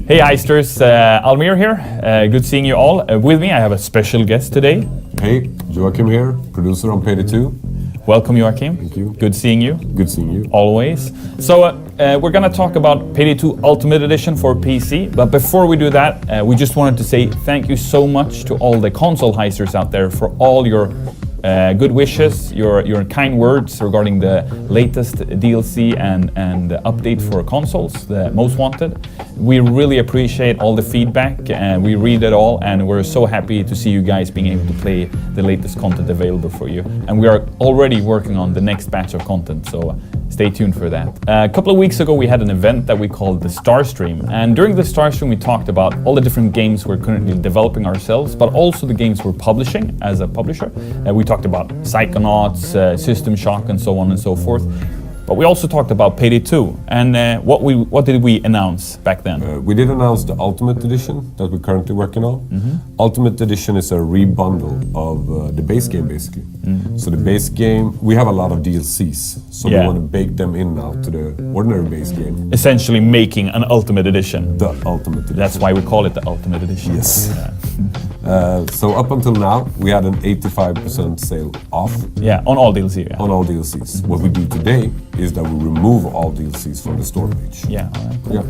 Hey heisters, Almir here. Good seeing you all. With me I have a special guest today. Hey, Joachim here, producer on Payday 2. Welcome Joachim. Thank you. Good seeing you. Good seeing you. Always. So we're gonna talk about Payday 2 Ultimate Edition for PC, but before we do that, we just wanted to say thank you so much to all the console heisters out there for all your good wishes, your kind words regarding the latest DLC and update for consoles, the Most Wanted. We really appreciate all the feedback, and we read it all, and we're so happy to see you guys being able to play the latest content available for you. And we are already working on the next batch of content, so stay tuned for that. A couple of weeks ago we had an event that we called the Star Stream, and during the Star Stream we talked about all the different games we're currently developing ourselves, but also the games we're publishing as a publisher. We talked about Psychonauts, System Shock, and so on and so forth. But we also talked about Payday 2, and what did we announce back then? We did announce the Ultimate Edition that we're currently working on. Ultimate Edition is a rebundle of the base game, basically. So the base game, we have a lot of DLCs, so we want to bake them in now to the ordinary base game. Essentially making an Ultimate Edition. The Ultimate Edition. That's why we call it the Ultimate Edition. Yes. So up until now, we had an 85% sale off. Yeah, on all DLC. Yeah. On all DLCs. What we do today is that we remove all DLCs from the store page. Yeah, all right. Yeah.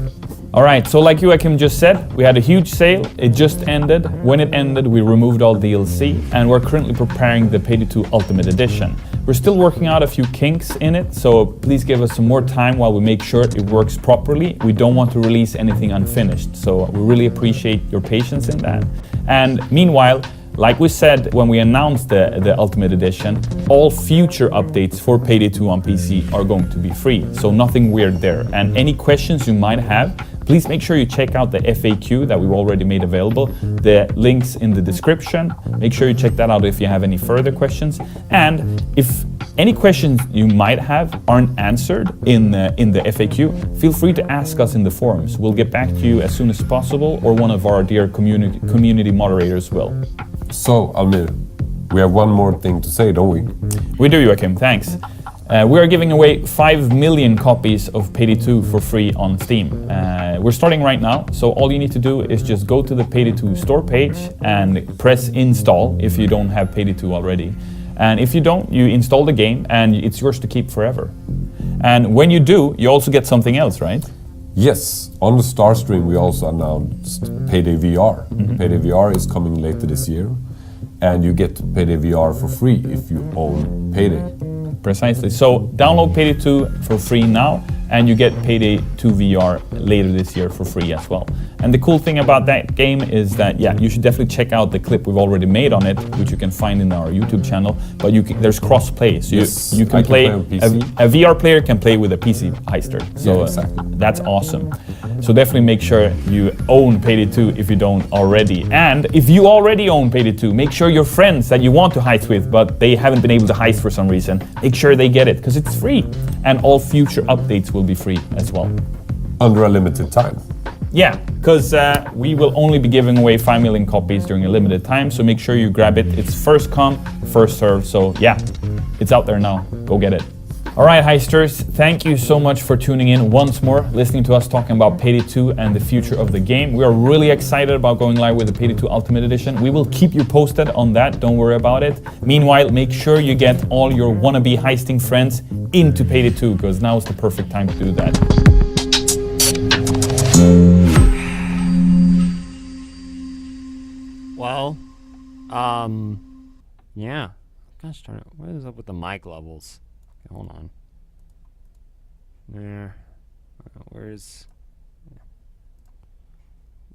All right, so like Joachim just said, we had a huge sale. It just ended. When it ended, we removed all DLC, and we're currently preparing the Payday 2 Ultimate Edition. We're still working out a few kinks in it, so please give us some more time while we make sure it works properly. We don't want to release anything unfinished, so we really appreciate your patience in that. And meanwhile, like we said when we announced the Ultimate Edition, all future updates for Payday 2 on PC are going to be free, so nothing weird there. And any questions you might have, please make sure you check out the FAQ that we've already made available. The links in the description. Make sure you check that out if you have any further questions. And if any questions you might have aren't answered in the FAQ, feel free to ask us in the forums. We'll get back to you as soon as possible, or one of our dear community moderators will. So, Almir, we have one more thing to say, don't we? We do, Joachim, thanks. We are giving away 5 million copies of Payday 2 for free on Steam. We're starting right now, so all you need to do is just go to the Payday 2 store page and press install if you don't have Payday 2 already. And if you don't, you install the game and it's yours to keep forever. And when you do, you also get something else, right? Yes, on the Star Stream we also announced Payday VR. Payday VR is coming later this year, and you get Payday VR for free if you own Payday. Precisely. So download Payday 2 for free now, and you get Payday 2 VR later this year for free as well. And the cool thing about that game is that, yeah, you should definitely check out the clip we've already made on it, which you can find in our YouTube channel. But there's cross-play, so you can play a VR player can play with a PC heister. So yeah, exactly. That's awesome. So definitely make sure you own Payday 2 if you don't already. And if you already own Payday 2, make sure your friends that you want to heist with, but they haven't been able to heist for some reason, make sure they get it, because it's free. And all future updates will be free as well. Under a limited time. Yeah, because we will only be giving away 5 million copies during a limited time, so make sure you grab it. It's first come, first serve, so yeah, it's out there now. Go get it. All right, heisters, thank you so much for tuning in once more, listening to us talking about Payday 2 and the future of the game. We are really excited about going live with the Payday 2 Ultimate Edition. We will keep you posted on that, don't worry about it. Meanwhile, make sure you get all your wannabe heisting friends into Payday 2, because now is the perfect time to do that. Well, yeah. Gosh darn it, what is up with the mic levels? Okay, hold on. There. Where's...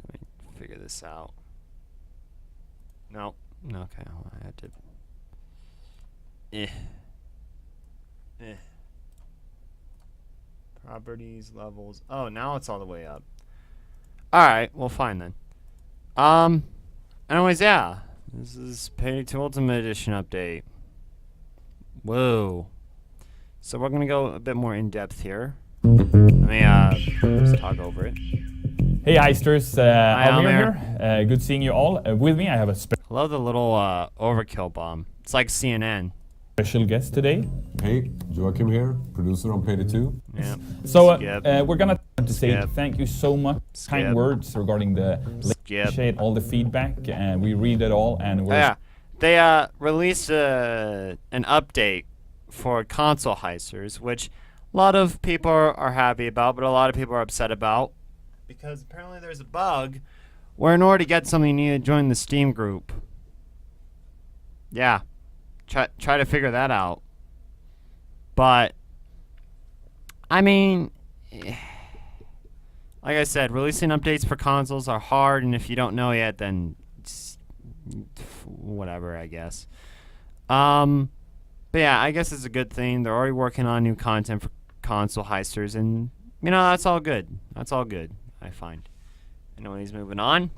Let me figure this out. No. Okay, hold on, I had to... Properties, levels... Oh, now it's all the way up. Alright, well fine then. Anyways, yeah. This is Payday 2 Ultimate Edition update. Whoa. So we're gonna go a bit more in depth here. Let me just talk over it. Hey heisters, Almir here. Good seeing you all. With me I have a I love the little Overkill bomb. It's like CNN. Special guest today. Hey, Joachim here, producer on Payday 2. Yeah. So we're gonna To say thank you so much. Kind words regarding the appreciate all the feedback, and we read it all. And we're they released an update for console heisters, which a lot of people are happy about, but a lot of people are upset about, because apparently there's a bug where in order to get something you need to join the Steam group. Yeah, try to figure that out. But I mean, like I said, releasing updates for consoles are hard, and if you don't know yet, then whatever, I guess. But yeah, I guess it's a good thing. They're already working on new content for console heisters, and you know, that's all good. That's all good, I find. Anyways, moving on.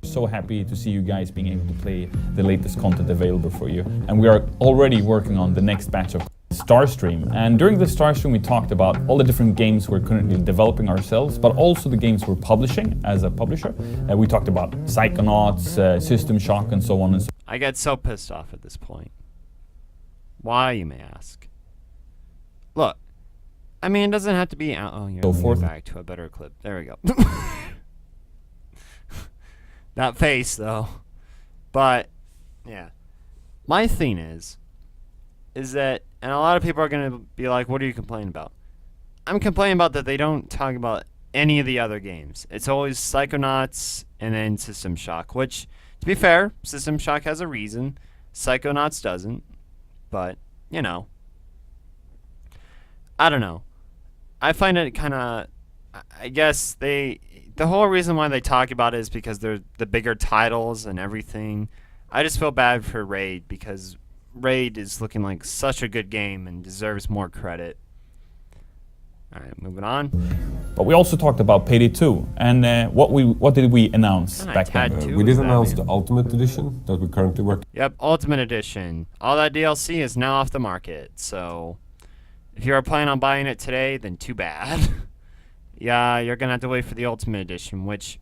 So happy to see you guys being able to play the latest content available for you, and we are already working on the next batch of Starstream. And during the Starstream we talked about all the different games we're currently developing ourselves, but also the games we're publishing as a publisher. We talked about Psychonauts, System Shock, and so on and so on. I get so pissed off at this point. Why, you may ask? Look, I mean, it doesn't have to be out. Oh, you're going back to a better clip. There we go. That face, though. But, yeah. My thing is that, and a lot of people are going to be like, what are you complaining about? I'm complaining about that they don't talk about any of the other games. It's always Psychonauts and then System Shock, which, to be fair, System Shock has a reason. Psychonauts doesn't. But, you know. I don't know. I find it kind of, I guess the whole reason why they talk about it is because they're the bigger titles and everything. I just feel bad for Raid, because Raid is looking like such a good game and deserves more credit. Alright, moving on. But we also talked about Payday 2, and what did we announce back then? We did announce the Ultimate Edition that we currently work. Yep, Ultimate Edition. All that DLC is now off the market, so if you are planning on buying it today, then too bad. Yeah, you're gonna have to wait for the Ultimate Edition, which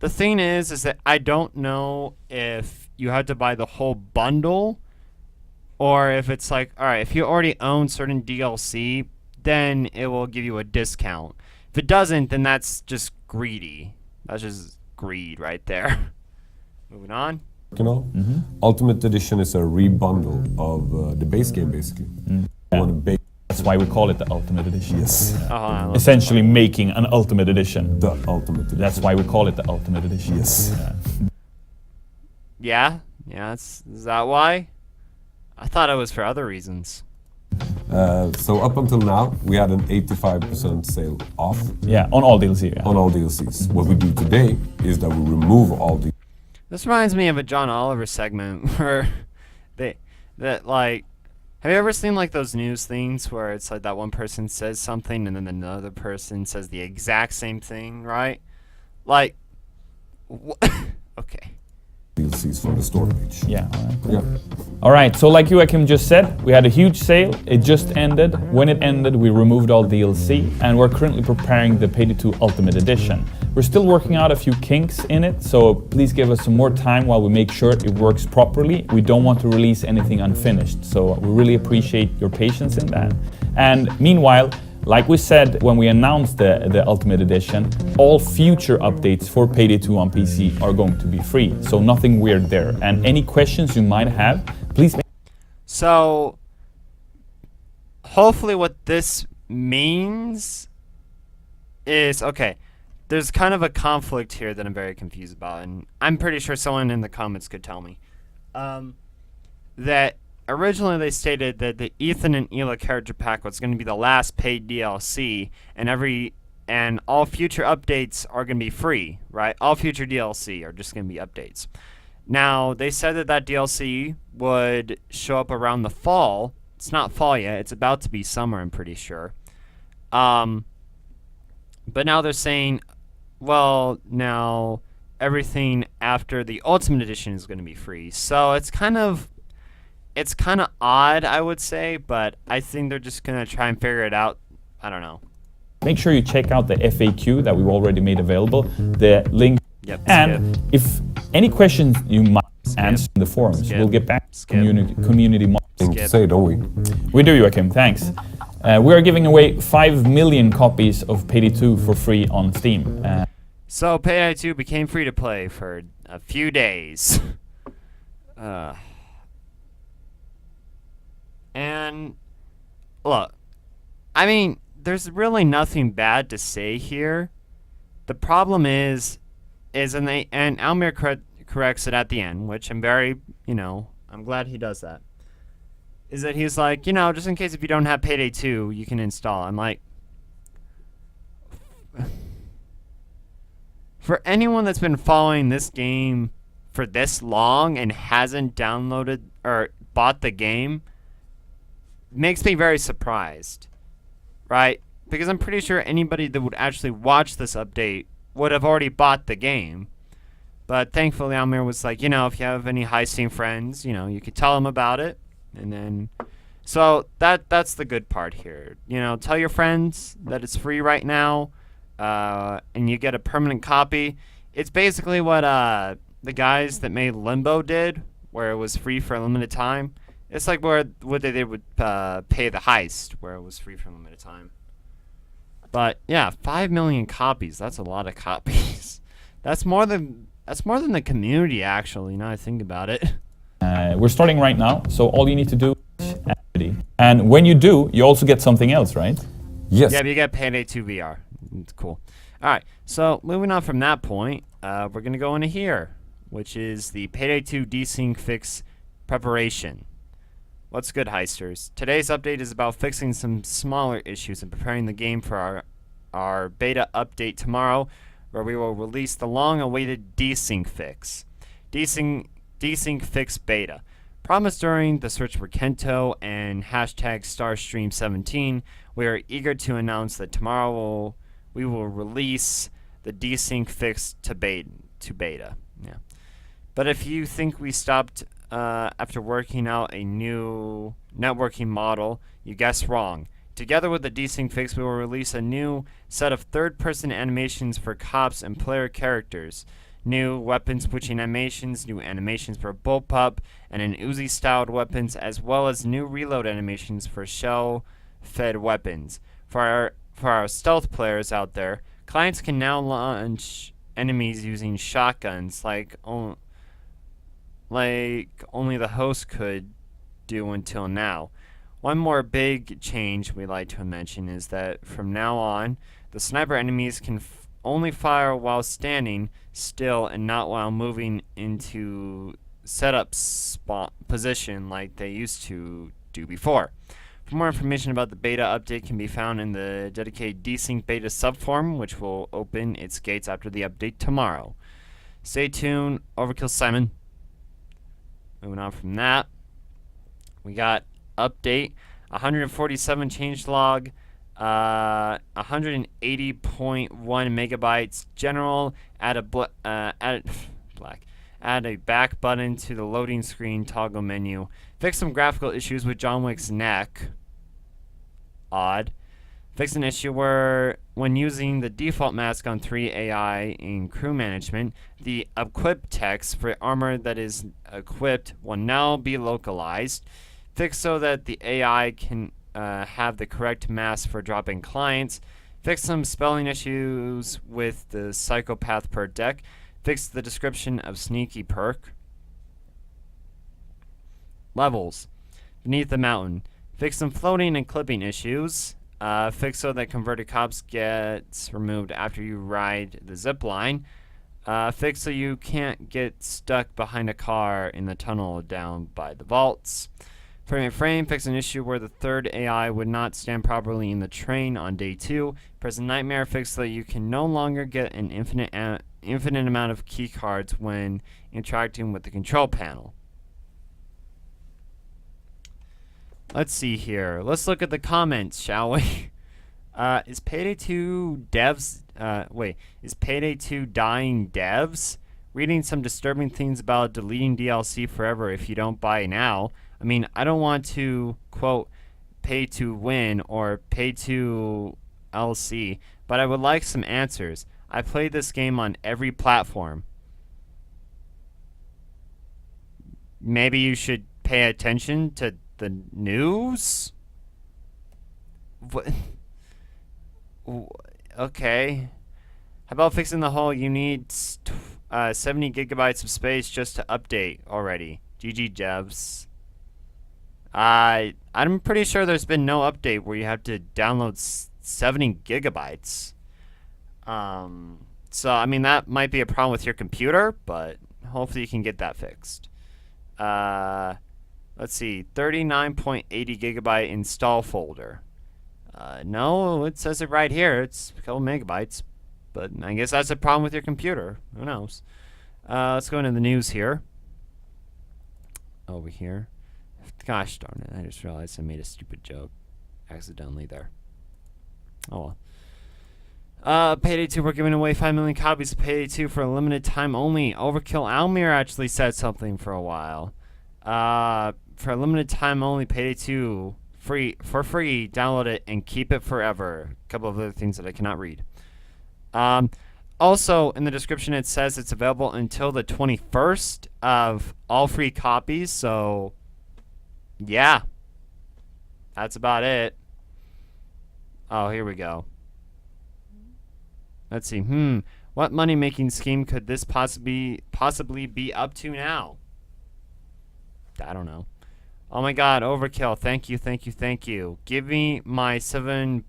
the thing is that I don't know if you have to buy the whole bundle, or if it's like, alright, if you already own certain DLC, then it will give you a discount. If it doesn't, then that's just greedy. That's just greed right there. Moving on. You know, Ultimate Edition is a rebundle of the base game, basically. That's why we call it the Ultimate Edition. Yes. Essentially making an Ultimate Edition. The Ultimate Edition. That's why we call it the Ultimate Edition. Yes. Yeah? Is that why? I thought it was for other reasons. So up until now, we had an 85% sale off. Yeah, on all DLC. Yeah. On all DLCs. What we do today is that we remove all the... This reminds me of a John Oliver segment where have you ever seen like those news things where it's like that one person says something and then another person says the exact same thing, right? Like, okay. DLCs from the store page. Yeah. Yeah. All right, so like Joachim just said, we had a huge sale. It just ended. When it ended, we removed all DLC, and we're currently preparing the Payday 2 Ultimate Edition. We're still working out a few kinks in it, so please give us some more time while we make sure it works properly. We don't want to release anything unfinished, so we really appreciate your patience in that. And meanwhile, like we said when we announced the Ultimate Edition, all future updates for Payday 2 on PC are going to be free, so nothing weird there. And any questions you might have, please... So, hopefully what this means is, okay, there's kind of a conflict here that I'm very confused about, and I'm pretty sure someone in the comments could tell me. That originally they stated that the Ethan and Hila character pack was going to be the last paid DLC, and all future updates are going to be free, right? All future DLC are just going to be updates. Now, they said that DLC would show up around the fall. It's not fall yet. It's about to be summer, I'm pretty sure. But now they're saying, well, now everything after the Ultimate Edition is going to be free. So it's kind of odd, I would say, but I think they're just going to try and figure it out. I don't know. Make sure you check out the FAQ that we've already made available, the link. Yep, and if any questions you might answer in the forums, we'll get back to community. Thing to say, don't we? We do, Joachim, thanks. We are giving away 5 million copies of Payday 2 for free on Steam. So Payday 2 became free to play for a few days. And look, I mean, there's really nothing bad to say here. The problem is and Almir corrects it at the end, which I'm very, I'm glad he does that. Is that he's like, just in case if you don't have Payday 2, you can install. I'm like, for anyone that's been following this game for this long and hasn't downloaded or bought the game, makes me very surprised, right? Because I'm pretty sure anybody that would actually watch this update would have already bought the game. But thankfully, Almir was like, if you have any heisting friends, you could tell them about it. And then, so that's the good part here. Tell your friends that it's free right now, and you get a permanent copy. It's basically what the guys that made Limbo did, where it was free for a limited time. It's like what they did with Pay the Heist, where it was free for a limited time. But yeah, 5 million copies. That's a lot of copies. That's more than the community, actually. Now I think about it. We're starting right now, so all you need to do is activity. And when you do, you also get something else, right? Yes. Yeah, but you get Payday 2 VR. It's cool. All right, so moving on from that point, we're going to go into here, which is the Payday 2 desync fix preparation. What's good, heisters? Today's update is about fixing some smaller issues and preparing the game for our beta update tomorrow, where we will release the long-awaited desync fix. Desync fix beta. Promised during the search for Kento and hashtag Starstream17, we are eager to announce that tomorrow we will release the desync fix to beta. Yeah. But if you think we stopped after working out a new networking model, you guessed wrong. Together with the desync fix, we will release a new set of third-person animations for cops and player characters. New weapon switching animations, new animations for bullpup and an Uzi-styled weapons, as well as new reload animations for shell-fed weapons. For our stealth players out there, clients can now launch enemies using shotguns like only the host could do until now. One more big change we like to mention is that from now on, the sniper enemies can only fire while standing still and not while moving into setup position like they used to do before. For more information about the beta update can be found in the dedicated desync beta subforum, which will open its gates after the update tomorrow. Stay tuned. Overkill Simon. Moving on from that, we got update 147 changelog, 180.1 megabytes general. Add a back button to the loading screen toggle menu. Fix some graphical issues with John Wick's neck. Odd. Fix an issue where, when using the default mask on 3 AI in crew management, the equip text for armor that is equipped will now be localized. Fix so that the AI can have the correct mask for dropping clients. Fix some spelling issues with the psychopath per deck. Fix the description of sneaky perk. Levels. Beneath the mountain. Fix some floating and clipping issues. Fix so that converted cops gets removed after you ride the zip line. Fix so you can't get stuck behind a car in the tunnel down by the vaults. Frame. Fix an issue where the third AI would not stand properly in the train on day 2. Present nightmare. Fix so that you can no longer get an infinite amount of key cards when interacting with the control panel. Let's see here. Let's look at the comments, shall we? Is Payday 2 devs... is Payday 2 dying devs? Reading some disturbing things about deleting DLC forever if you don't buy now. I mean, I don't want to, quote, pay to win or pay to LC, but I would like some answers. I played this game on every platform. Maybe you should pay attention to the news? What? Okay. How about fixing the whole you need 70 gigabytes of space just to update already? GG devs. I'm pretty sure there's been no update where you have to download 70 gigabytes. So I mean that might be a problem with your computer, but hopefully you can get that fixed. Let's see, 39.80 gigabyte install folder. No, it says it right here. It's a couple megabytes, but I guess that's a problem with your computer. Who knows? Let's go into the news here. Over here. Gosh darn it, I just realized I made a stupid joke accidentally there. Oh well. Payday 2, we're giving away 5 million copies of Payday 2 for a limited time only. Overkill Almir actually said something for a while. For a limited time only, Payday 2 for free, download it and keep it forever. A couple of other things that I cannot read. Also, in the description it says it's available until the 21st of all free copies, so yeah. That's about it. Oh, here we go. Let's see. What money-making scheme could this possibly be up to now? I don't know. Oh my god, Overkill. Thank you, thank you, thank you. Give me my 7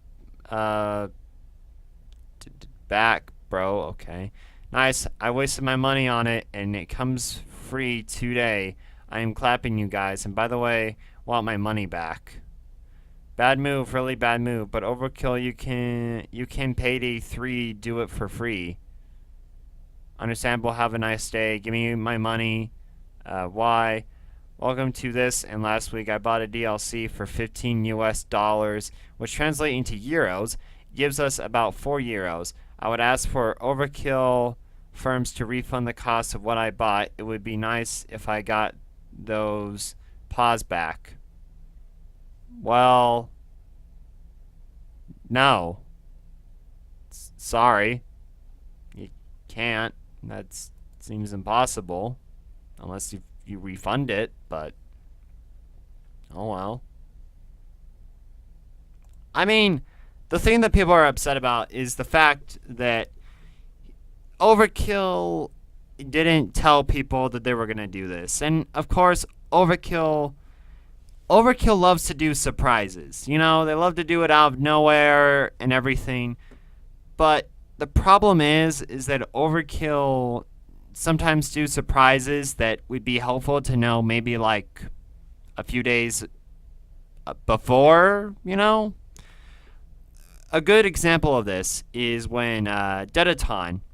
back, bro. Okay. Nice. I wasted my money on it and it comes free today. I am clapping you guys. And by the way, want my money back. Bad move, really bad move. But Overkill, you can Payday 3 do it for free. Understandable. Have a nice day. Give me my money. Why? Welcome to this. And last week I bought a DLC for $15 US, which translate into euros gives us about 4 euros. I would ask for Overkill firms to refund the cost of what I bought. It would be nice if I got those paws back. Well, no. Sorry. You can't. That seems impossible. Unless you refund it, but oh well. I mean, the thing that people are upset about is the fact that Overkill didn't tell people that they were going to do this. And of course, Overkill loves to do surprises. You know, they love to do it out of nowhere and everything. But the problem is that Overkill sometimes do surprises that would be helpful to know maybe like a few days before, you know? A good example of this is when Devolver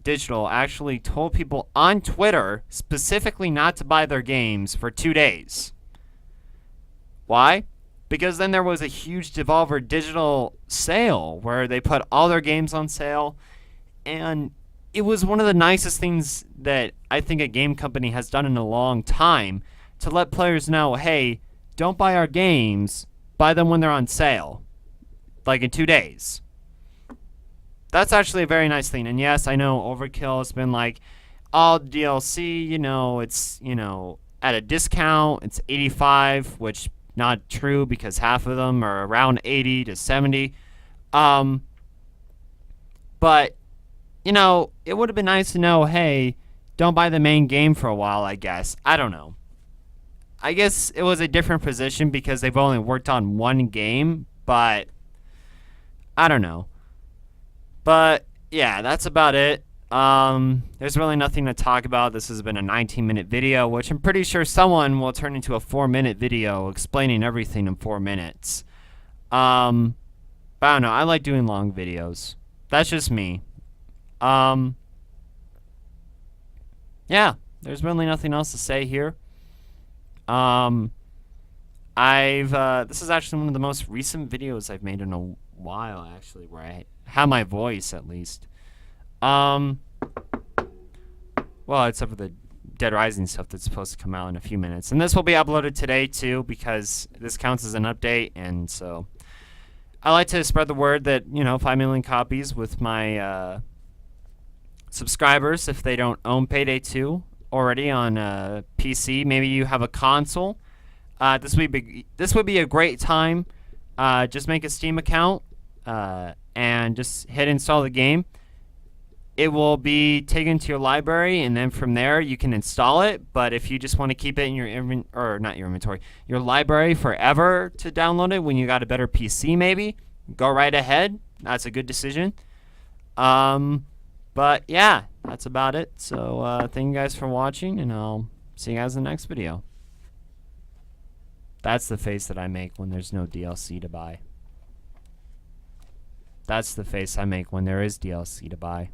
Digital actually told people on Twitter specifically not to buy their games for 2 days. Why? Because then there was a huge Devolver Digital sale where they put all their games on sale, and it was one of the nicest things that I think a game company has done in a long time to let players know, hey, don't buy our games, buy them when they're on sale, like in 2 days. That's actually a very nice thing. And yes, I know Overkill has been like, all DLC, you know, it's, you know, at a discount, it's 85, which not true because half of them are around 80 to 70. But, you know, it would have been nice to know, hey, don't buy the main game for a while, I guess. I don't know. I guess it was a different position because they've only worked on one game, but I don't know. But, yeah, that's about it. There's really nothing to talk about. This has been a 19-minute video, which I'm pretty sure someone will turn into a 4-minute video explaining everything in 4 minutes. But I don't know. I like doing long videos. That's just me. Yeah, there's really nothing else to say here. This is actually one of the most recent videos I've made in a while, actually, where I have my voice, at least. Well, except for the Dead Rising stuff that's supposed to come out in a few minutes. And this will be uploaded today, too, because this counts as an update, and so I like to spread the word that, you know, 5 million copies with my subscribers if they don't own Payday 2 already on PC. Maybe you have a console. this would be a great time. Just make a Steam account and just hit install the game. It will be taken to your library, and then from there you can install it. But if you just want to keep it in your your library forever to download it when you got a better PC, maybe go right ahead. That's a good decision. But yeah, that's about it. So thank you guys for watching, and I'll see you guys in the next video. That's the face that I make when there's no DLC to buy. That's the face I make when there is DLC to buy.